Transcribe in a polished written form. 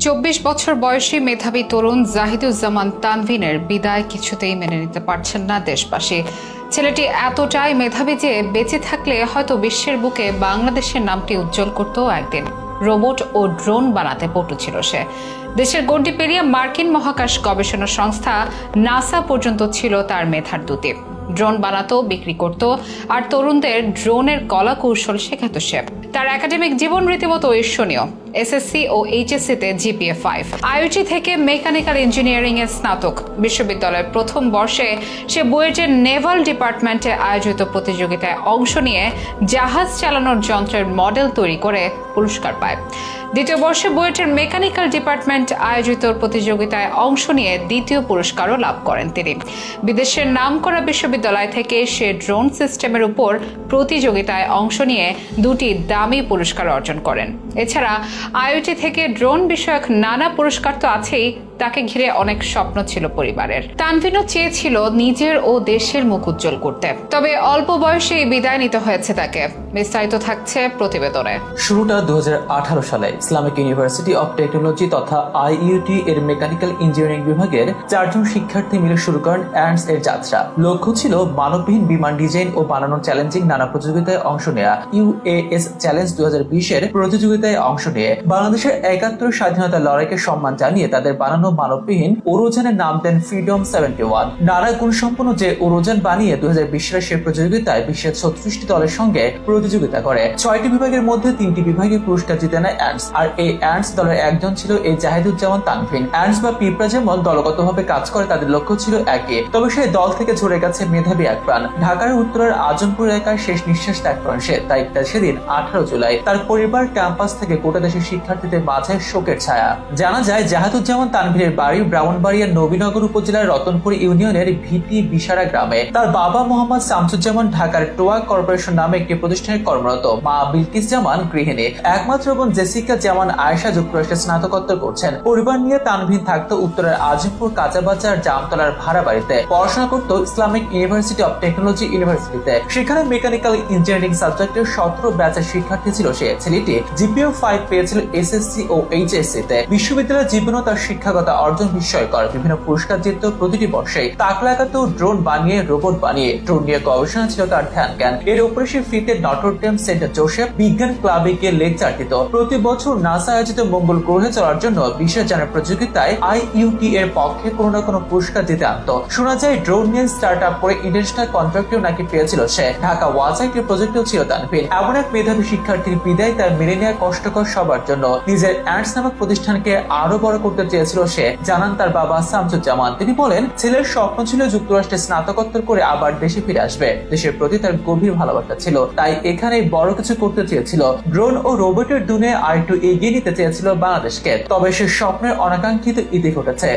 24 বছর বয়সী মেধাবী তরুণ জাহিদুজ্জামান তানভীনের বিদায় কিছুতেই মেনে নিতে পারছেন না দেশবাসী। ছেলেটি এতটাই মেধাবী যে বেঁচে থাকলে হয়তো বিশ্বের বুকে বাংলাদেশের নামটি উজ্জ্বল করত একদিন। রোবট ও ড্রোন বানাতে পটু ছিল সে। দেশের গণ্ডি পেরিয়ে মার্কিন মহাকাশ গবেষণা সংস্থা নাসা পর্যন্ত ছিল তার মেধার দূতে। ড্রোন বানাতো, বিক্রি করত, আর তরুণদের ড্রোনের কলা কৌশল শেখাতো সে। তার একাডেমিক জীবন রীতিমতো ঈর্ষণীয়। এসএসসি ও এইচএসসিতে জিপিএ 5। আইআইটি থেকে মেকানিক্যাল ইঞ্জিনিয়ারিং এর স্নাতক। বিশ্ববিদ্যালয়ের প্রথম বর্ষে সে বুয়েটের নেভাল ডিপার্টমেন্টে আয়োজিত প্রতিযোগিতায় অংশ নিয়ে জাহাজ চালানোর যন্ত্রের মডেল তৈরি করে পুরস্কার পায়। দ্বিতীয় বর্ষে বুয়েটের মেকানিক্যাল ডিপার্টমেন্ট আয়োজিত প্রতিযোগিতায় অংশ নিয়ে দ্বিতীয় পুরস্কারও লাভ করেন তিনি। বিদেশের নামকরা বিশ্ববিদ্যালয় থেকে সে ড্রোন সিস্টেমের উপর প্রতিযোগিতায় অংশ নিয়ে দুটি দামি পুরস্কার অর্জন করেন। এছাড়া আইআইটি থেকে ড্রোন বিষয়ক নানা পুরস্কার তো আছেই, তাকে ঘিরে অনেক স্বপ্ন ছিল পরিবারের। তানভীনও চেয়েছিল নিজের ও দেশের মুখ উজ্জ্বল করতে, তবে অল্প বয়সেই বিদায় নিতে হয়েছে তাকে। বিস্তারিত থাকছে প্রতিবেদনে। শুরুটা 2018 সালে ইসলামিক ইউনিভার্সিটি অব টেকনোলজি তথা আইইউটি এর মেকানিক্যাল ইঞ্জিনিয়ারিং বিভাগের 4 জন শিক্ষার্থী মিলে শুরু করেন অ্যান্ডস এর যাত্রা। লক্ষ্য ছিল মানববিহীন বিমান ডিজাইন ও বানানোর চ্যালেঞ্জিং নানা প্রতিযোগিতায় অংশ নেওয়া। ইউএএস চ্যালেঞ্জ 2020 এর প্রতিযোগিতায় অংশ নিয়ে বাংলাদেশের 71 স্বাধীনতা লড়াইকে সম্মান জানিয়ে তাদের বানানো মানববিহীন উড়োজানের নাম দেন ফ্রিডম 71। নানা গুণসম্পন্ন যে উড়োজান বানিয়ে 2020 সালের সেই প্রতিযোগিতায় বিশ্বের 36টি দলের সঙ্গে প্রতিযোগিতা করে। 6টি বিভাগের মধ্যে 3টি বিভাগে পুরস্কার জিতে নেয় অ্যান্ডস। আর এই অ্যান্ডস দলের একজন ছিল এই জাহিদুজ্জামান তানভীন। অ্যান্ডস বা পিঁপড়া যেমন দলগতভাবে কাজ করে, তাদের লক্ষ্য ছিল একই, তবে সেই দল থেকে ঝরে গেছে মেধাবী এক প্রাণ। ঢাকার উত্তরের আজমপুর এলাকায় শেষ নিঃশ্বাস ত্যাগ করেন সে। তাই সেদিন 18 জুলাই তার পরিবার ক্যাম্পাস থেকে গোটা দেশের শিক্ষার্থীদের মাঝে শোকের ছায়া। জানা যায় জাহিদুজ্জামান তানভীরের বাড়ি ব্রাহ্মণবাড়িয়ার নবীনগর উপজেলার রতনপুর ইউনিয়নের ভিটি বিশারা গ্রামে। তার বাবা মোহাম্মদ শামসুজ্জামান ঢাকার টোয়া কর্পোরেশন নামে একটি প্রতিষ্ঠানে কর্মরত, মা বিলকিস জামান গৃহিণী। একমাত্র বোন জেসিকা জামান আয়েশা যুক্তরাষ্ট্রে স্নাতকোত্তর করছেন। পরিবার নিয়ে তানভীন থাকতো উত্তরের আজমপুর কাঁচাবাজার জামতলার ভাড়া বাড়িতে। পড়াশোনা করত ইসলামিক ইউনিভার্সিটি অব টেকনোলজি ইউনিভার্সিটিতে। সেখানে মেকানিক্যাল ইঞ্জিনিয়ারিং সাবজেক্টের 17 ব্যাচের শিক্ষার্থী ছিল সে। ছেলেটি জিপিএ 5 পেয়েছিল এসএসসি ও এইচএসসি তে। বিশ্ববিদ্যালয়ের জীবনও তার শিক্ষাগত অর্জন বিস্ময়কর। বিভিন্ন পুরস্কার জিতত প্রতিটি বর্ষেই। তাক লাগাতো ড্রোন বানিয়ে, রোবট বানিয়ে। ড্রোন নিয়ে গবেষণা ছিল তার ধ্যান জ্ঞান। এর উপরে সে ফ্রিতে নটরডেম সেন্ট জোসেফ বিজ্ঞান ক্লাবে গিয়ে লেকচার দিত। প্রতি বছর নাসা আয়োজিত মঙ্গল গ্রহে চলার জন্য বিশ্বযানের প্রতিযোগিতায় আইইউটি এর পক্ষে কোনো না কোনো পুরস্কার জিতে আনত। শোনা যায় ড্রোন নিয়ে স্টার্ট আপ করে ইন্টারন্যাশনাল কন্ট্রাক্টেও নাকি পেয়েছিল সে। ঢাকা ওয়াসাইটের প্রজেক্টেও ছিল তানভীন। এমন এক মেধাবী শিক্ষার্থীর বিদায় তার মেনে নেওয়া কষ্টকর সবার জন্য। নিজের অ্যান্ডস নামক প্রতিষ্ঠানকে আরো বড় করতে চেয়েছিল সে, জানান তার বাবা শামসুজ্জামান। তিনি বলেন, ছেলের স্বপ্ন ছিল যুক্তরাষ্ট্রে স্নাতকোত্তর করে আবার দেশে ফিরে আসবে। দেশের প্রতি তার গভীর ভালোবাসা ছিল, তাই এখানেই বড় কিছু করতে চেয়েছিল। ড্রোন ও রোবটের দুনিয়ায় আরেকটু এগিয়ে নিতে চেয়েছিল বাংলাদেশকে। তবে সে স্বপ্নের অনাকাঙ্ক্ষিত ইতি ঘটেছে।